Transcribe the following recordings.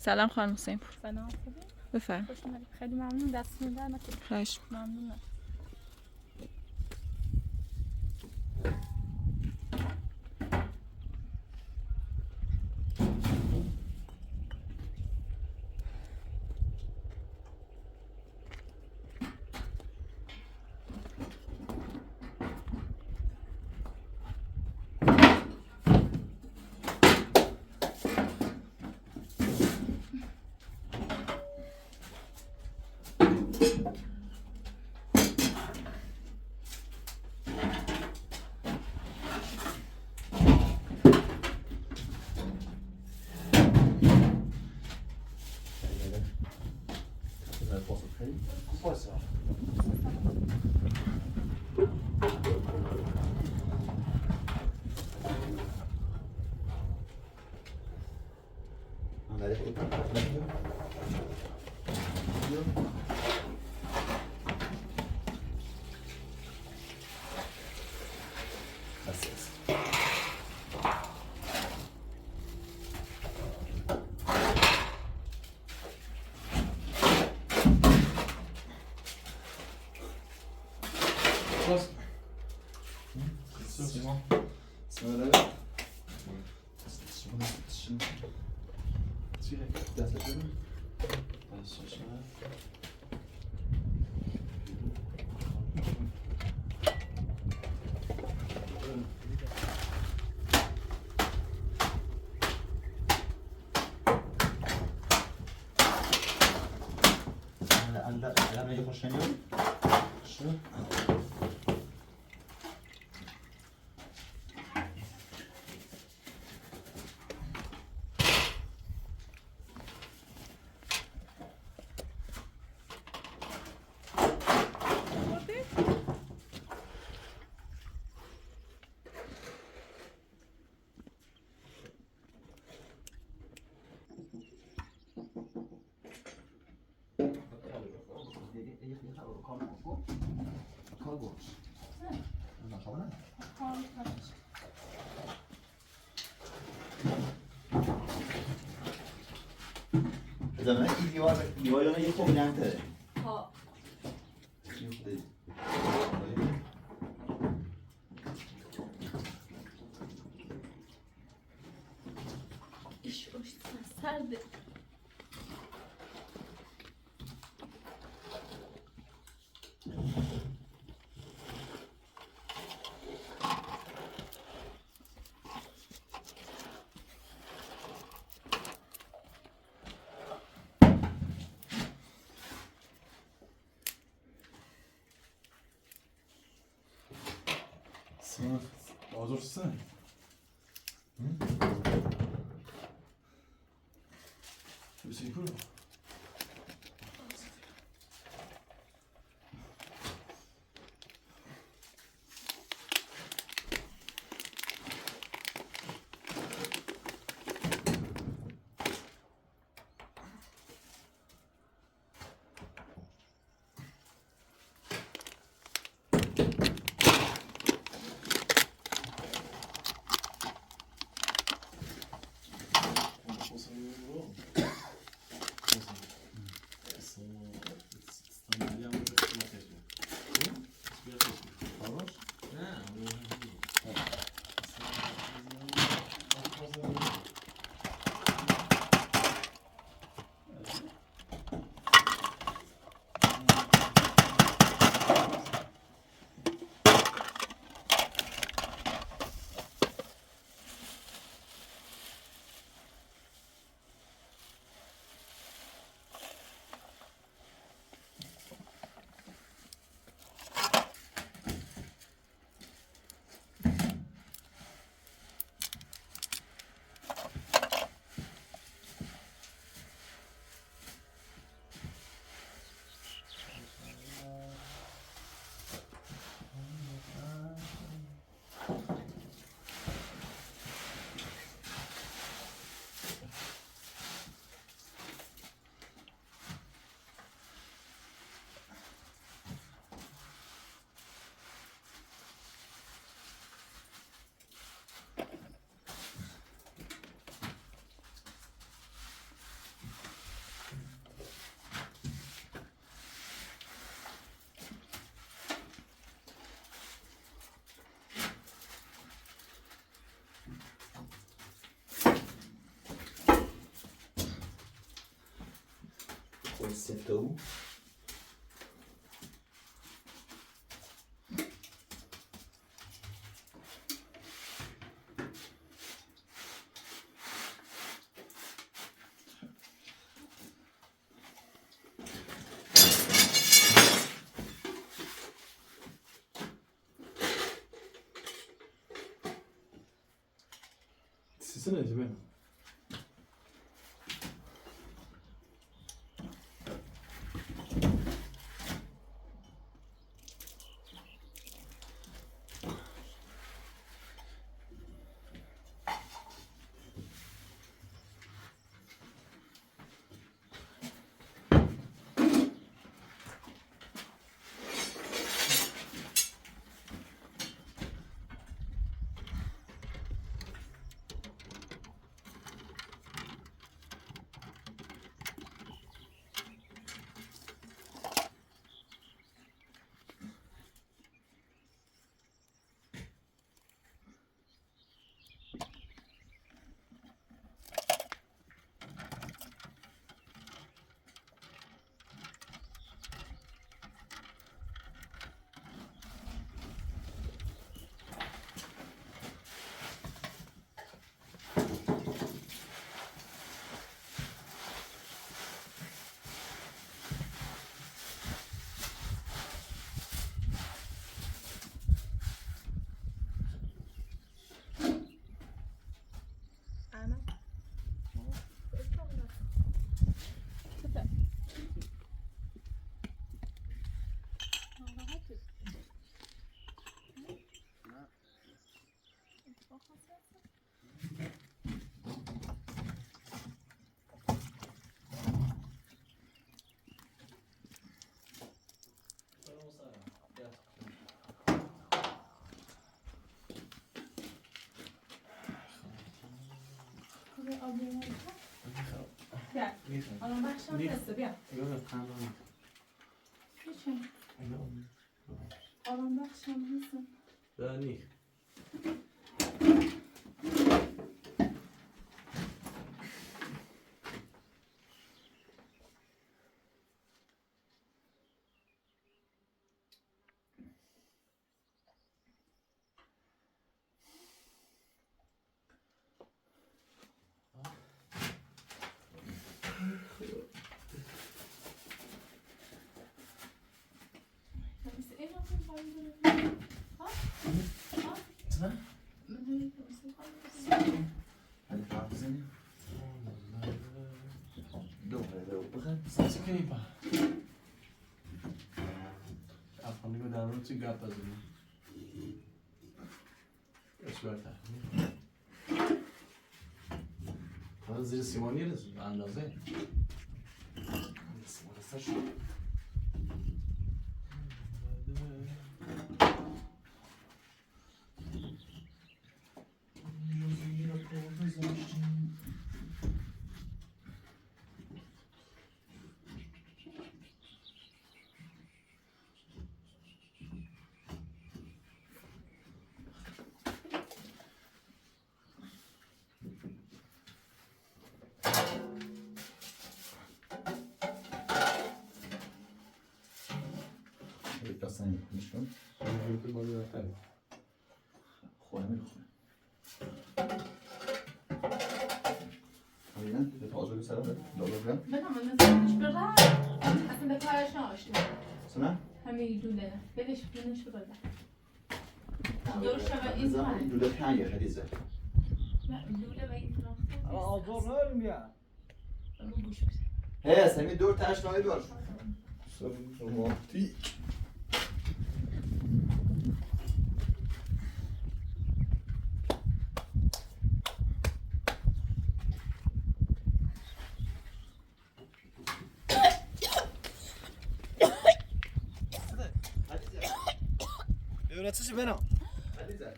سلام خانم حسین پور. سلام خوبی؟ بفرم. خوش اومدید. خیلی ممنون. دستتون در نکنه. خواهش. ممنونم. زمان این دیوار یه خوبی نمتره ها ایش روش سرده. Hazırsın. Hüseyin Kuru. سفته او Sesine de benim. Gel. Ama bak şantası bir. Yok tamam. Geçin. Alan bak şantası. Yani. هذه تعرف زين لو بغى Saçı kayıp. Afanı göderen için gata zini. Esberta. Hadi zil simon yeriz. Anlaze. اسمه رسش اصلا میشون Yürüdüm bana yeter. خونه میخونه همینه به تازه سلام دالا بگم Ben ama nasıl burada aslında paylaşmamıştım. سنه همه دونه بلش بینش رو بده دور شبه این زن دوله تنگه خیلی زد نه دوله و این طرف آزار نداریم یا رو گوش بده هی سمی دور تاش نایی دور رومانتیک öğretici benim. خیلی زد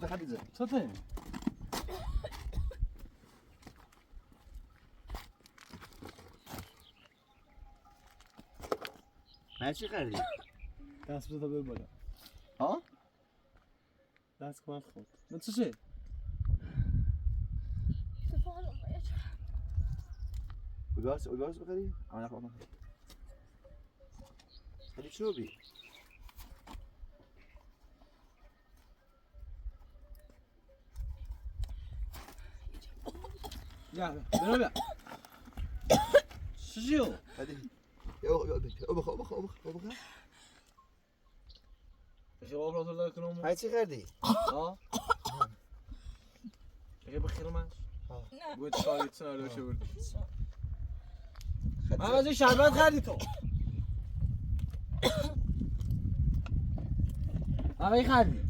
خیلی زد Satayım. نه چی خریدی؟ دست بده بر بالا. ها؟ دست کمک خود. نه چی؟ اویاس بخری؟ اما نخواه خیلی چرا بی؟ Ya برو بیا چیو هدی او بخور بخیر آب را کنم های چی کردی؟ ها بخیر من بود شاید سناریو چه بردی من از این شربت خریدی تو من خریدی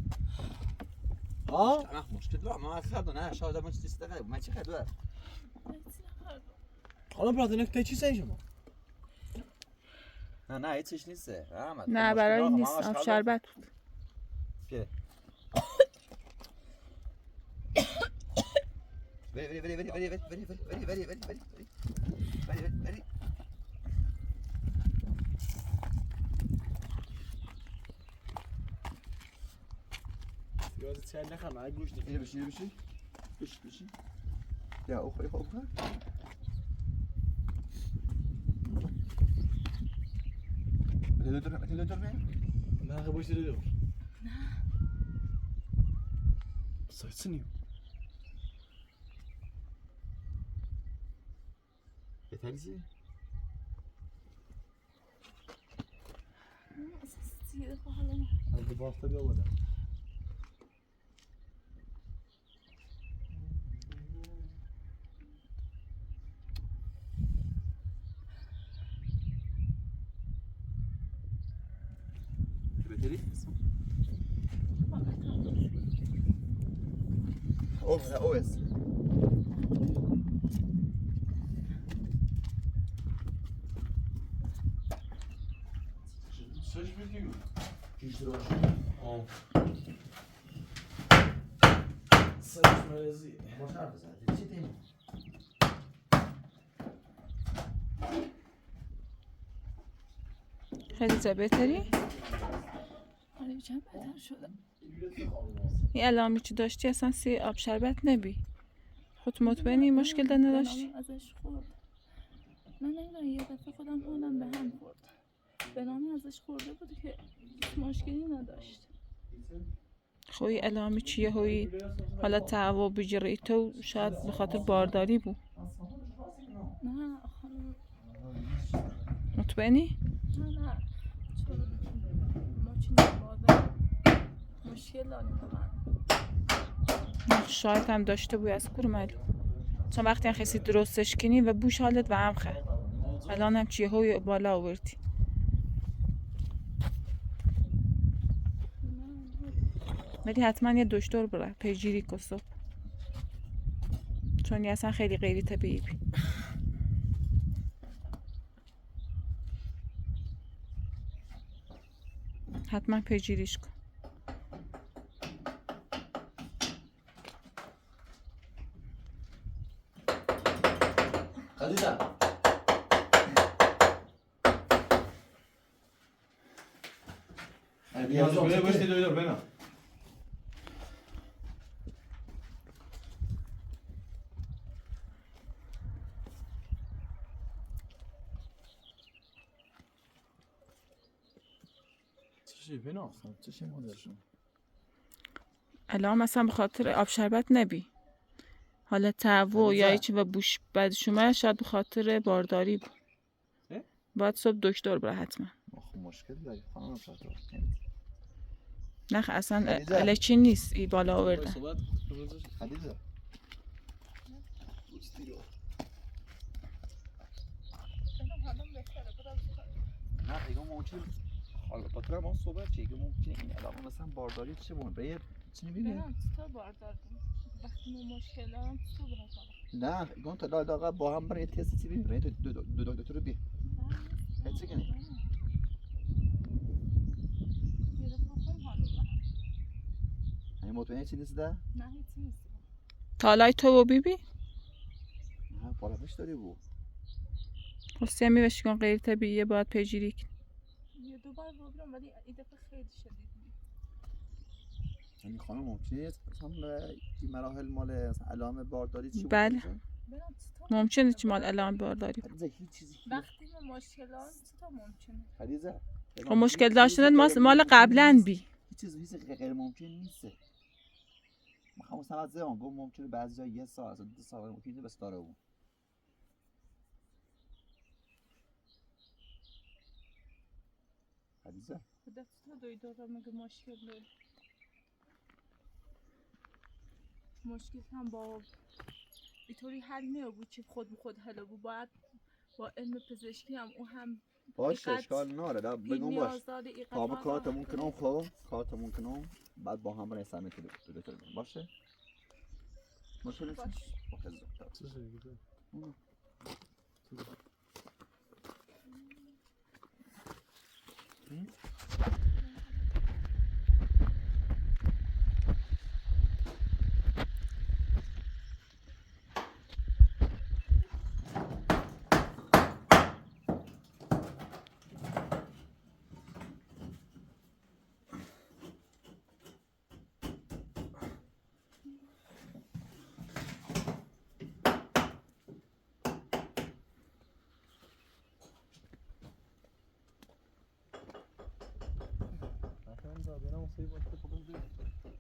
ها؟ انا مشکل دارم من خرد نه شاید من چیزی استفاده من چی خرد حالا برادر که چی سن شما نه هیچیش نیسته رحمت نه برای نیست آب شربت بود که بری یاد چه نخوام من گوش اینو بشین بشین یا اوخی دکتر نه باش دیدم نه سایتسنیو بهتریزی از باستا بیا بودم بهتری اوس Coś wielkiego. Dziś droższy. O. Można wyzwać. Gdzie ty? خیلی جا بهتری؟ آره چند بهتر شده این علائمی که داشتی اصلا سی آب شربت نبی خود مطمئنی مشکل ده نداشتی؟ ازش خورد من نمیدونم یه دفعه خودم حالم به هم خورد به نام ازش خورده بود که مشکلی نداشت خوی علائمی چیه هوی حالا تعو بجری تو شاید به خاطر بارداری بود نه خانم مطمئنی؟ نه چون ما چی نباده مشکل داریم من شاید هم داشته بوی از کور معلوم چون وقتی هم خیسی درستش کنی و بوش حالت و هم خه الان هم چیه هوی بالا آوردی ولی حتما یه دکتر بره پیگیری کن صبح چون اصلا خیلی غیری طبیعی بی حتما پیگیریش کن Hadi نیاز به باش دیدم بنا چی بنا چی مودشون الان مثلا به خاطر آب شربت نبی حالا تعو یا هیچی و بوش بد شما شاید به خاطر بارداری بود باید صبح دکتر بره حتما مشکل داری خانم شاید نه اصلا الچی نیست ای بالا آوردن خدیجه نه دیگه ممکن حالا پاتر ما صحبت چیه که ممکنه این علاقه مثلا بارداری چه بود به چی نمیبینه تو باردار وقتی ما مشکل دارم تو باردار نه گون تا داغا با هم برای تست چی ببین دو دکتر رو بی هیچ کنی همین مطمئنی چی نیست ده نه هیچ نیست تالای تو بیبی نه بالا بش داری بو خستی همی بشی کن غیر طبیعیه باید پیگیری کن یه دو بار بودم ولی این دفعه خیلی شدید این خانم ممکنه مثلا این مراحل مال علائم بارداری چی بود بله ممکنه چی مال الان بارداری بود. خدیجه هیچ چیزی وقتی ما مشکل دارم چطور ممکنه؟ خدیجه خب مشکل داشتن مال قبلا بی. هیچ غیر ممکن نیست. میخوام مثلا زمان گفت ممکنه بعضی جا یه ساعت 2 ساعت ممکنه بس داره اون. خدیجه خودت تو دوی دارم مگه مشکل داری؟ مشکل هم با اینطوری حل نمی‌بود که خود به خود حل بود. باید با علم پزشکی هم او هم باشه اشکال نداره بگم باش تا کارتمون کنم خب کارتمون کنم بعد با هم برای سمت دکتر باشه مشکل نیست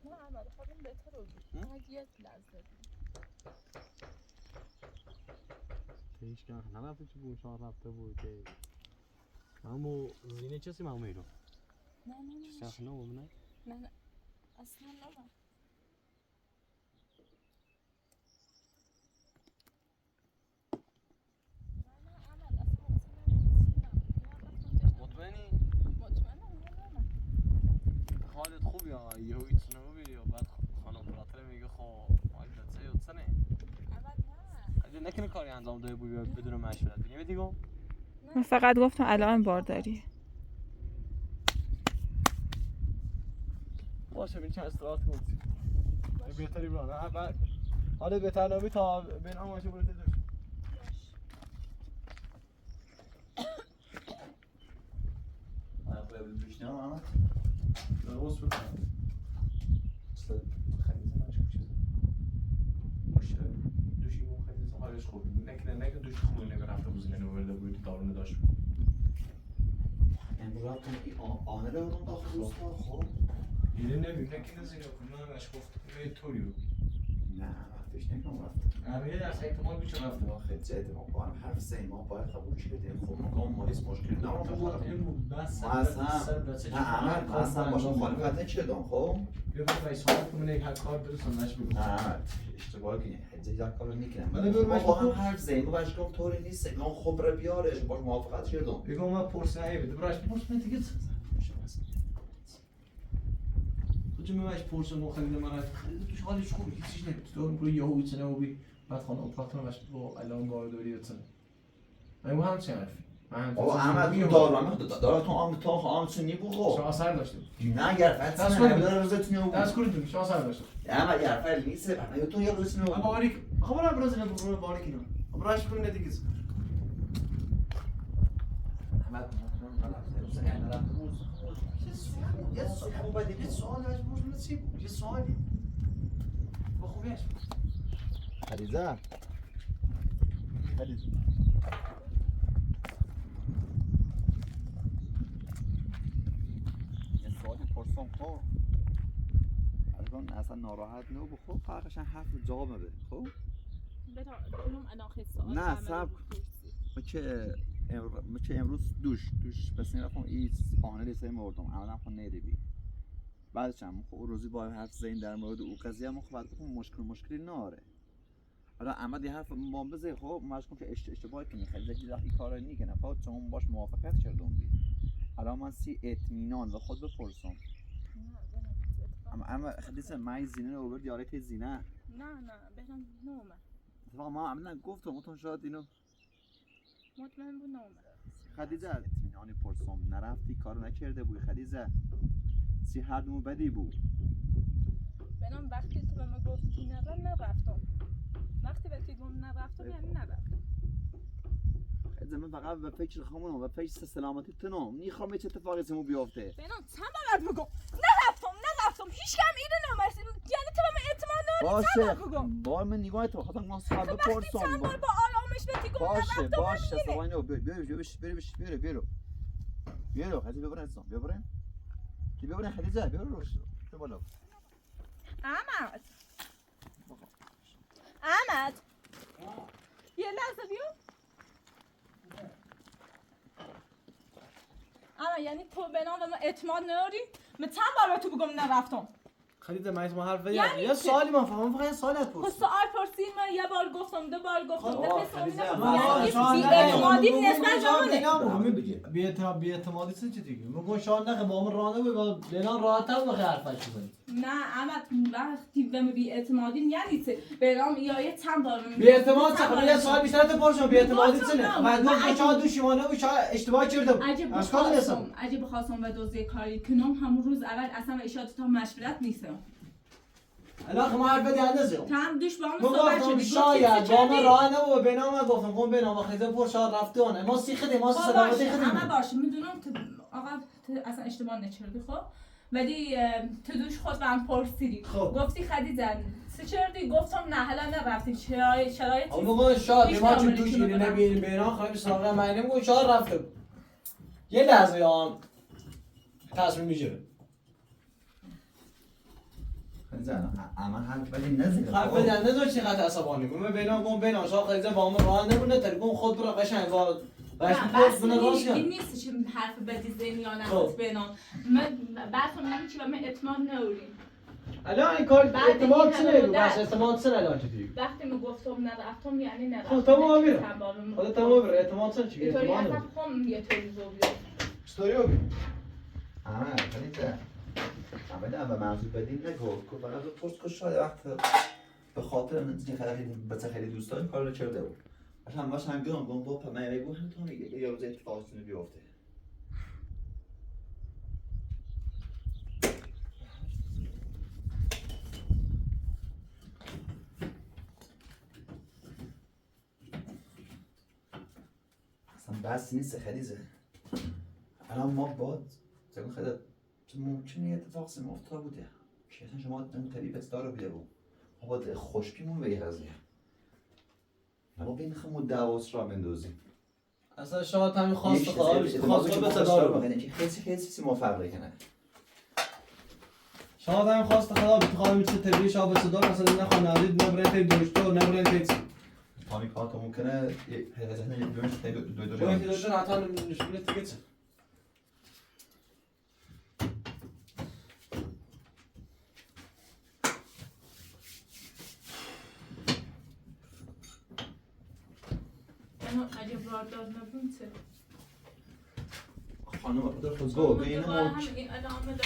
نه عمل خودم بهتر بود. یک لحظه هیچ کار نرفته چه بوشان رفته بود که همو زینه چسی مامو ایرو نه چه نه نه اصلا نه حالت خوب یا یهو ایتونه میبینی یا بعد خانم براتره میگه خب مایی بچه یا تسنه اگه نکنه کاری انجام داده بودی بدون مشورت بگیم دیگه من فقط گفتم الان بارداری. باشه بین چند استراحت کنید بهتری برانه بعد حالت بهتر نبی تا بین آماشه برو تدرش قبل بشنم احمد درست بکنم خیلی مشکوک شده باشه دوشی مون خیلی حالش خوب نکنه دوشی خوبی نگرفته بوزینه نورده بود دارونه داشت امروز رفتم این آنه رو اون داخل روستا خب دیده نبیم نکنه زیرا کنم من همش گفت یه طوری بود نه وقتش نکنم رفتم یه درس احتمال بیچه رفته خیلی جدی ما با هم حرف زنیم ما باید قبولش بدیم خب مقام مالیس مشکل دارم بس نه احمد من اصلا باشه مخالفت نکردم خب بیا با فیصله کنم یک هر کار برسون نش بگو نه احمد اشتباه کنی حجه یک کار نکنم من بگو ما با هم حرف زنیم باش گفت طوری نیست گام خب را بیارش باش موافقت کردم بگو من پرسه بده براش پرسه دیگه تو میماش پرسه مو خیلی مرد خیلی توش حالش خوبه هیچ نمیشه تو برو یهو ایتنه و بی بعد خانم پاتونش با الان بارداری اتنه من هم چه حرفی بابا احمد تو دارم تو آم تو آم چنی بخو شما اثر داشته نه گرفت دست کنید روزتون رو دست کنید شما اثر داشته احمد گرفت نیست بعد تو یه روزتون رو اما باریک خبر برازیل برو باریک اینا براش کنید دیگه احمد یه سوال یه سوالی با خوبیش خدیجه یه سوالی پرسم خب الان اصلا ناراحت نو بخو فرقش حرف جواب بده خب نه صبر که امروز دوش بس نرفتم این آهنه لیسه مردم عملا خون نیده بی بعدش هم خب روزی با حرف زین در مورد او قضیه هم خب مشکلی ناره حالا احمد یه حرف ما بزه خب مشکل که اشتباه کنی خیلی زیاد این کارا نکنه فقط چون باش موافقت کردم بی حالا من سی اطمینان و خود بپرسم اما خدیسه من زینه رو برد یاره زینه نه بهرام نومه اتفاقا ما عملا گفتم متون شاید اینو مطمئن بود نومه خدیجه اطمینانی پرسم نرفتی کارو نکرده بودی خدیجه سی هر دومو بدی بود بهرام وقتی تو به من گفتی نرفتم وقتی بهت گفتم نرفتم یعنی نرفتم خدیجه من فقط به فکر خودم و فکر سلامتی تنم میخوام چه اتفاقی سمو بیفته بهرام چند بار میگم نرفتم رفتم هیچ کم اینو نمی‌رسید یعنی تو به من اعتماد نداری باشه با من نگاه تو خواستم من سوال وقتی بپرسم چند بار با آرامش بهت گفتم باشه رفتم باشه میره. سوال بیرو خدیجه ببرن اسلام ببرن کی ببرن خدیجه بیرو تو بالا احمد یه لحظه بیو اما یعنی تو به نام من اعتماد نداری من چند بار تو بگم نرفتم خلیده من اسم حرف یعنی بزنم یه چه؟ سوالی من فهمم فقط یه سوالت خب پرسید سوال پرسید من یه بار گفتم دو بار گفتم آه، دفعه خلیده، سومی آه، شما یعنی نه، بی‌اعتمادی من نسبت گفتم زمانه بی‌اعتمادی چه دیگه میگم شاید نه با من راه نبود با دلان راحت‌تر بخیر حرفش بزنی نه اما وقتی به من بی‌اعتمادی یعنی چه برام یا یه چند بار بی‌اعتماد چه خب یه سوال بیشتر تو پرسم بی‌اعتمادی چه نه من من گفتم شاید دو شیمانه بود شاید اشتباه کردم اگه بخواستم و دوزی کاری کنم همون روز اول اصلا اشارت تا مشورت نیستم الان ما حرف دیگه نزدم تام دوش با من هم صحبت گفتم شدی شاید با من راه نبود به نام گفتم گم به نام خیلی پر شاید رفتونه ما سیخدیم ما سلامتی اما خدیم باشه میدونم تو آقا تو اصلا اشتباه نکردی خب ولی تو دوش خود من پرسیدی خب. گفتی خدیجه چه کردی گفتم نه حالا نرفتیم شرایط اما ما شاید هیچ ما چون کاری توش نمی‌تونم گیری بدم. نبینیم بیران خواهیم سراغ معنی میگم شاید رفته یه لحظه یا تصمیم میگیره خدیجه اما حرف ولی نزدی خب بدن نذار چقدر عصبانی من بینا گم بینا شاید خیلی با من راه نبونه تلفن خود برو قشنگ با باش بس بونه راست کرد نیست چه حرف بدی ذهنی یا نه خب. بنام من بحثم نمی چی و من اعتماد نوریم الان این کار بعد اعتماد این چه همه نگو مدت. بس اعتماد چه الان چه دیگه وقتی من گفتم نرفتم یعنی نرفتم خب تمام میره چند بار خدا تمام بره اعتماد چه چی اینطوری اعتماد اصلا نبود. خم یه طوری زوبیه استوریو بی اما خدیجه اما به منظور بدین نگو که فقط پرس که شاید وقت به خاطر اینکه خیلی دوست دارم کار رو کرده بود مثلا باش هم گم با من میگم هم تو میگه یا روز اتفاقی بیفته اصلا بس نیست خدیجه الان ما باد زمان خدا ممکنه یه اتفاق سم افتاد بوده که اصلا شما اون طبیعت داره بوده بود ما باید خوشبیمون به یه قضیه ما بین خمود دعواس را بندازیم اصلا شاید همین خواست خواست به صدا رو که خیلی چیزی موفق کنه شاید همین خواست خدا بخوام چه طبیعی شاید به صدا مثلا نه خانوادید نه برای دکتر نه برای تامی کات ممکنه یه هزینه یه دوش دو تو اینکه دکتر حتی نشونه دیگه چه اما اگه باردار نبون چه؟ خانم خود خودگو این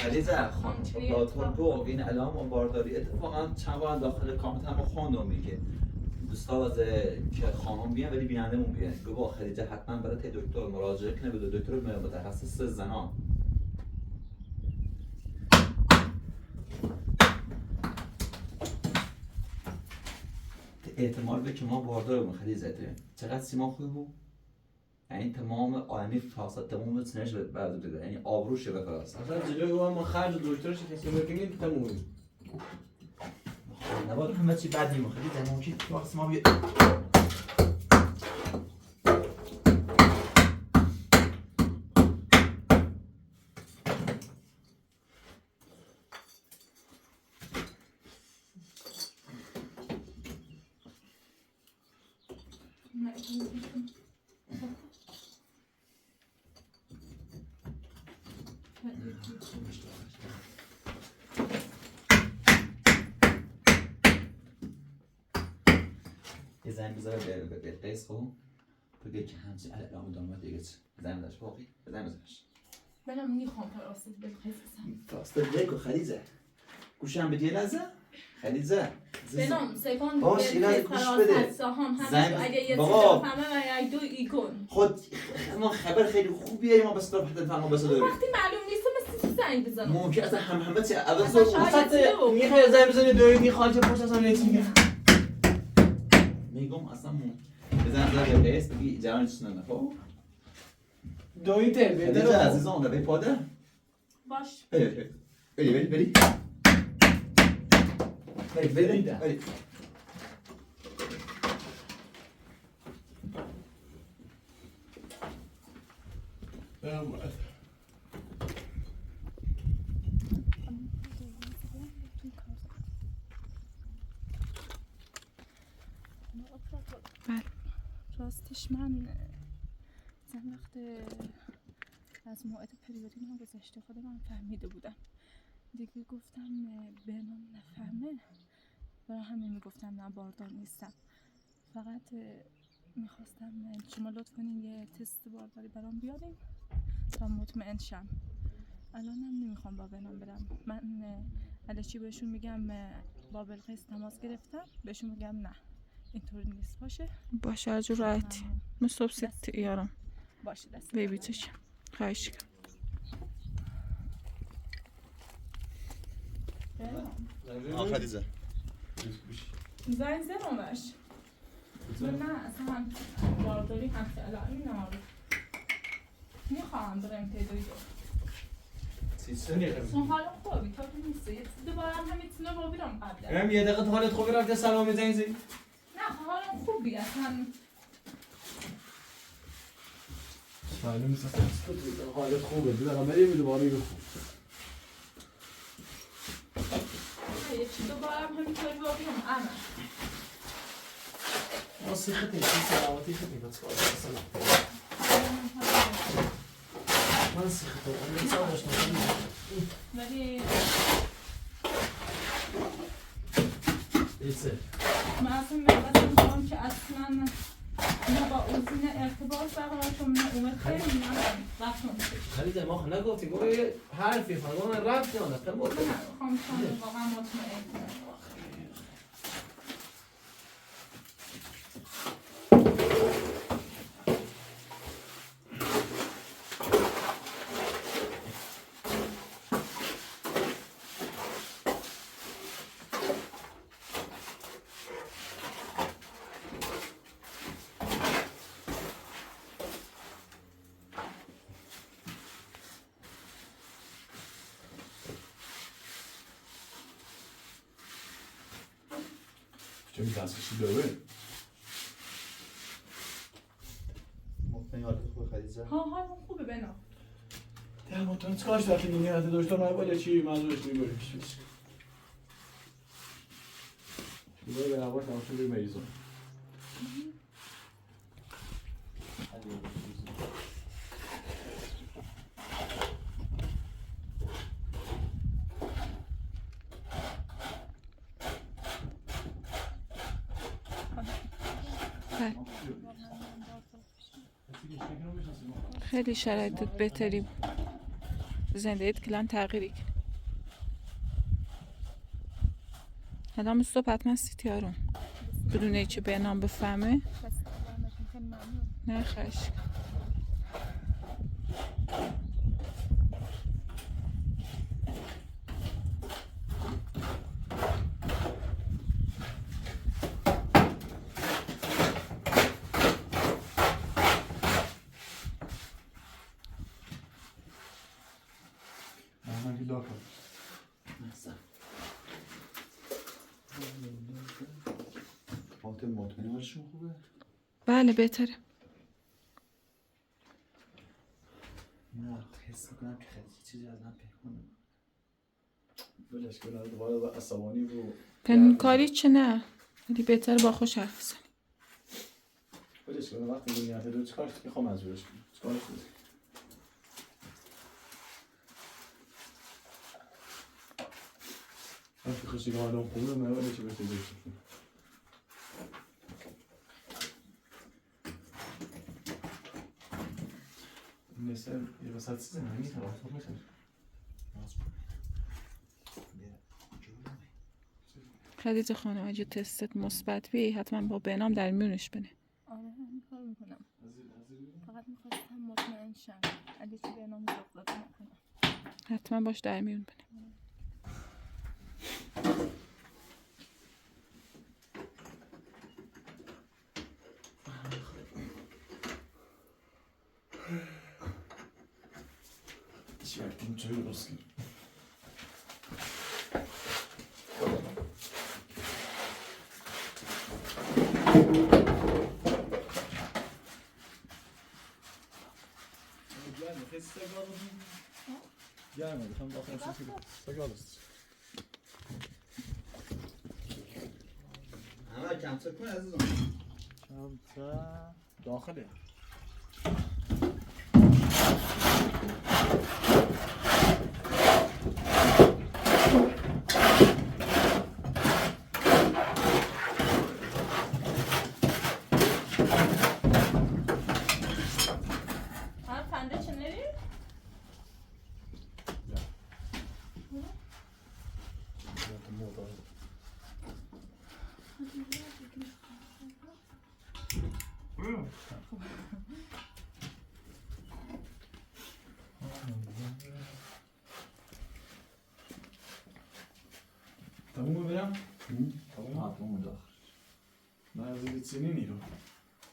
علیزه خانم خودگو این علام بارداری اتفاقا چند بار داخل کامنت هم خواندم میگه دوستا از که خانم بیان ولی بینندمون بیان گفت با خدیجه حتما برای دکتر مراجعه کنه به دکتر متخصص زنان احتمال به که ما باردار رو خدیجه چقدر سیما خوب بود یعنی تمام آینی فاصله تمام سنش بعد بده یعنی آبروش به فراست اصلا جلوی او ما خرج دکترش کسی میگه تموم نباید همه چی بد نیم خیلی ممکن وقت ما بیاد یه زنگ بذاره به قیس خب بگه که همچین علام دامه دیگه زنگ داشت باقی زنگ بذارش بنام میخوام فراسته بخیزم فراسته بگو خلیزه گوشم بدی لحظه خلیزه بنام سیفان باش یه لحظه گوش بده زنگ اگه یه بابا همه و یک دو ایگون خود ما خبر خیلی خوبیه ما بس رفت فهمو بس داریم وقتی معلوم نیست مثل زنگ بزنم ممکن اصلا همه چی اول اصلا زور شاید میخوای زنگ بزنی دویدی خالچه پشت اصلا نیت میگه میگم اصلا بزن زر به قیس بگی جران چیز نه خب دویده خلیزه بهتره عزیزان رو به پاده باش بری بده برم باید. بله. راستش من چند وقت از موعد پریودی من گذشته خودم فهمیده بودم دیگه. گفتم به نام نفهمه، برای همین میگفتم نه باردار نیستم. فقط میخواستم شما لطف کنین یه تست بارداری برام بیارین تا مطمئن شم. الانم نمیخوام با بنام برم. من الکی بهشون میگم با بلقیس تماس گرفتم، بهشون میگم نه اینطوری نیست. باشه از راحتی مصطوب ست یارم باشه دست بیبی چشم. خواهش کنم. خدیجه زنگ زدمش. نه اصلا بارداری همچه علائمی نمارد. میخواهم برم پیدایی دو. چون حالا خوبی تا که نیسته. یه دوباره هم همیتونه با بیرم قبل. هم یه دقیقه تو حالت خوبی رفته سلام میزنی زی؟ نه حالا خوبی اصلا. معلوم نیست اصلا حالت خوبه. دیدم بریم دوباره بخون. یکی دوباره هم همینطوری با بیرم اما. ما سیخت نیست سلامتی خیلی بچه کار سلام. من سیخت رو انسان داشتم. ولی ایسه من اصلا می‌خواستم بگم که اصلا نه با اوزین ارتباط برقرار کنم نه اومد خیلی نه رفتم. خلیده ما خب نگفتیم گفت یه حرفی فقط من رفت نه اصلا نه میخوام شما واقعا مطمئن کنم. چه دستکشی داره؟ مطمئن حالت خوب خدیجه حالا خوبه بنا. درمانتون چکارش دارتی دیگه حتی دکتر باید چی منظورش میگوری پیش پیش شروع به نوار تماشا روی مریضون خیلی شرایطت بهتری بود. زندگیت کلان تغییری کرد. الان صبح حتما سیتی آروم بدون هیچی به نام بفهمه. نه خواهش مطمئن حالشون خوبه؟ بله بهتره. نه حس میکنم که خیلی چیزی از من پیکنه بلش کنم دوباره عصبانی و پنکاری چه نه ولی بهتره با خوش حرف بزن. بلش کنم وقتی به نیت دو چکارش میخوام مجبورش کنم چکارش کنم وقتی خوشی که حالم خوبه من ولی چه بهتر بشم مثل یه وسط چیزه نمی توافق میکنه خدیجه خانم اگه تستت مثبت بی حتما با بنام در میونش بنه. آره همین کار میکنم. فقط میخواستم مطمئن شم اگه چی به نام زغزغه نکنم. حتما باش در میون بنه. چی هرکیم چه درست کنیم گرمه میخوام داخل سگال است. همه کمتر کن عزیزم. کمتر داخله. تموم برم؟ تموم داخل. نه از این سینی نیرو.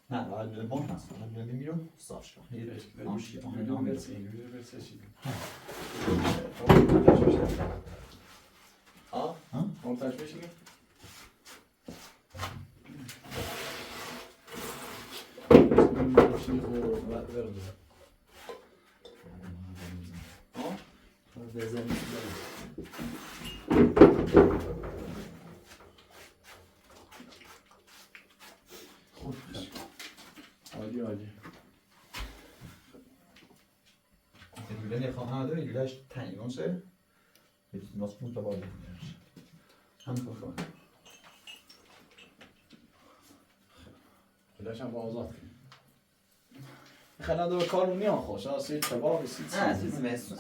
نه باید بده بان هست. باید بده میرو صافش کن. آمشی میرو برسه شید. ها؟ منتج بشید. بزنید. خوب عالی عالی. Ödülden yakalamadı ve ilaç tanıyorsa nasıl mutabak edilir? Hem bakalım. خودش هم آزاد کنیم خیلی به کار میان خوش آسید تباه سید نه عزیز میسون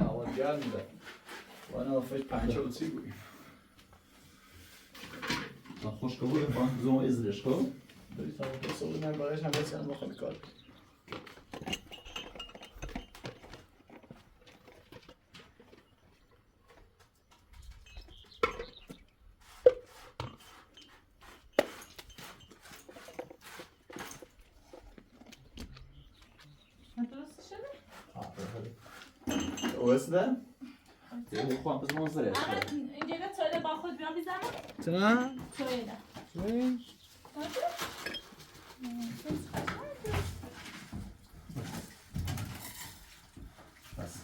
اول گرم میده و انا فکر 50 بودیم خوش قبول فان زوم ازرش کو داری تا دو سال من برایش هم بسیار بخواد کار اوسده؟ دیگه خوام پس منظره. اینجا تویله با خود بیام بیزنم؟ چرا؟ تویله. توی؟ بس.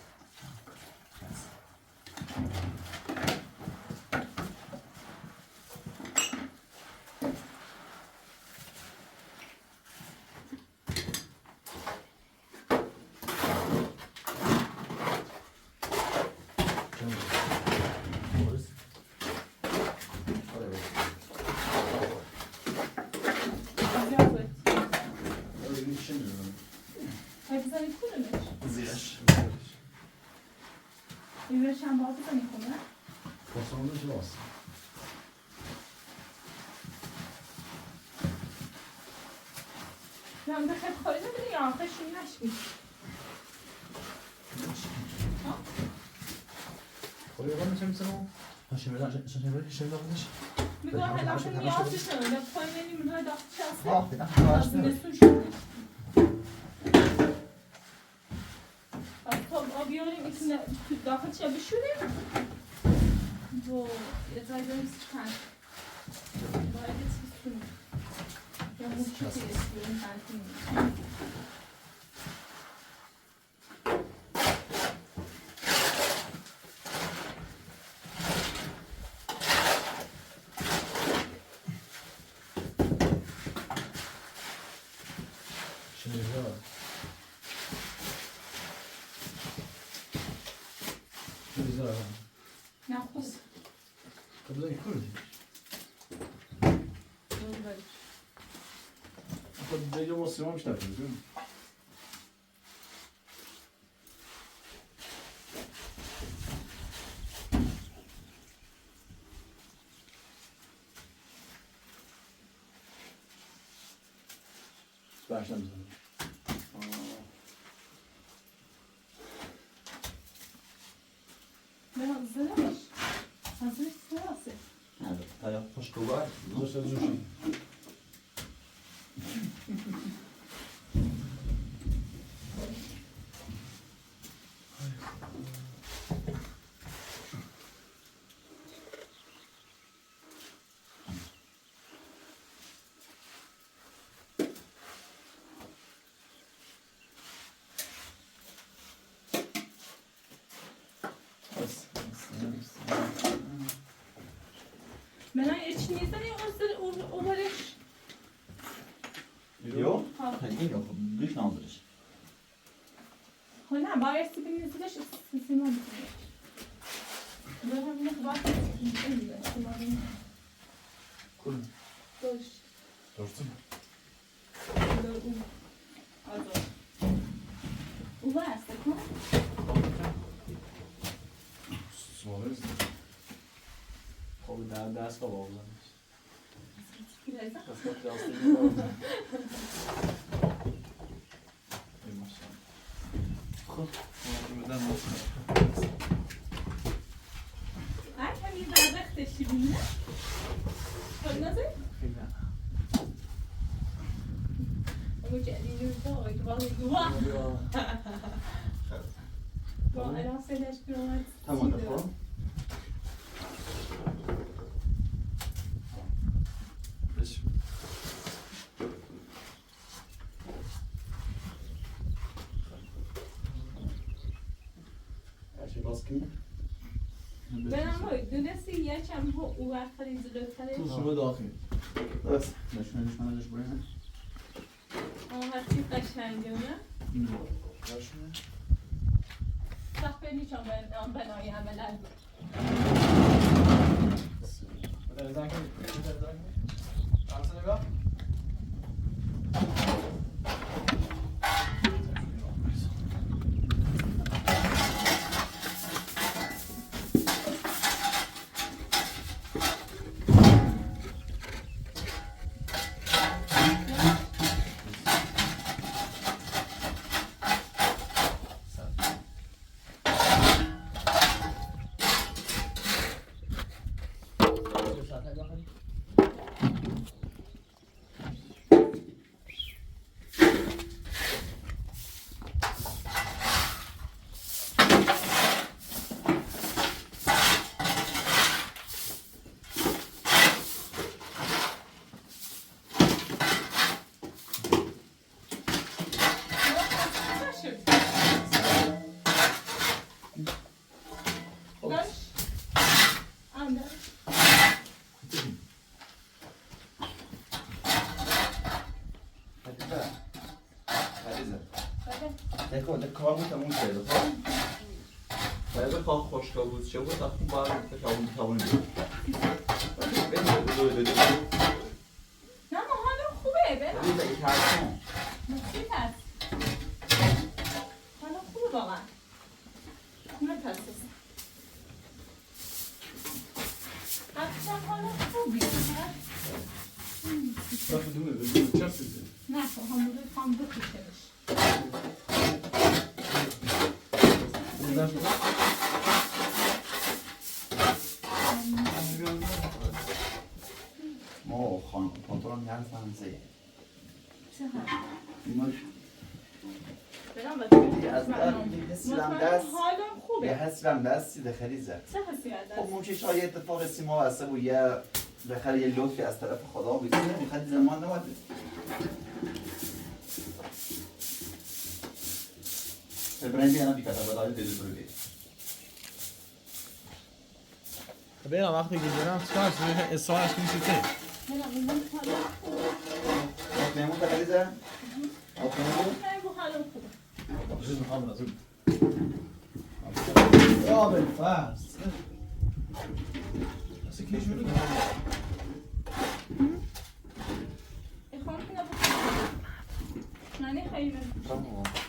زیرش. اینش هم باید بزنی خونه؟ پاسانش راست. نه اون خیلی خواهی نبودی یا آخه شوی نشوی خواهی اول میشه میسنم؟ میگه هلاکه نیازی شده یا پای نمیم رای داخت چه آه از زمستون شده تا بیاریم میتونه داخل چه بشوریم و یه جایی بریم سکن باید یه چیز کنیم یا موچی که اسکریم کنیم نه خوب بذاری کردی خود دیگه مسلمان بیشتر کنیم برشتم بزنیم نه زنش ازش سراسه آیا خوش قبول؟ دوست زوشی نیستن این اولش Jo? ها Kan ik nog een brief anders. ها نه باید نیستش سیما بکنه دارم اینه باید Cool. دوش Dursun. او هست کن Smalırız. خب در دست با بابزن Güzel. دست با پلاستیک بابزن Ey maşallah. Buradan nasıl? هر کمی در وقتشی بینه خب نزد خیلی نه اما جدید روزا اگه با الان سلش بیامد Tamam da falan. Beş. her şey baskın برم باید دونستی یکم ها او وقت ریزلوترش Şunu dahil. Evet. Nişan ederim buraya. اما هرچی قشنگه نه Ver şunu. سخت نیچان بنای عملا Buradan zaten. Buradan zaten. Kalsana bir bak. ده کار تموم شده خب باید خواه خوشگاه بود چه بود خوب باید تموم بود نه ما حالا خوبه برم ببین این ترسون مکسی هست حالا خوبه واقعا نترسست حتما حالا خوبی Bak değil mi? Böyle uçak sesi. نه خب همون هم بکشمش Buradan bir bak. ما خانم کنترل نرفتم زیه چه هست؟ ایماش برم بکنم از حسیلم دست حالا یه خوبه حسیلم دستی دخلی زد چه حسی از خب دست؟ ممکن شاید اتفاق سیما واسه بود یه بخیر یه لطفی از طرف خدا بود نمیخواد زمان نباید برندی انا بیکتا بدایی دیدو برو برم وقتی که برم چیکار کنم؟ اصلاحش میشه. برم این حالا خوبه آفریمون دخلی زد آفریمون خیلی حالا خوبه Bizim hamur hazır. Ya ben fast. Nasıl keşfedin? اخوان کنم بکنم نه خیلی Tamam.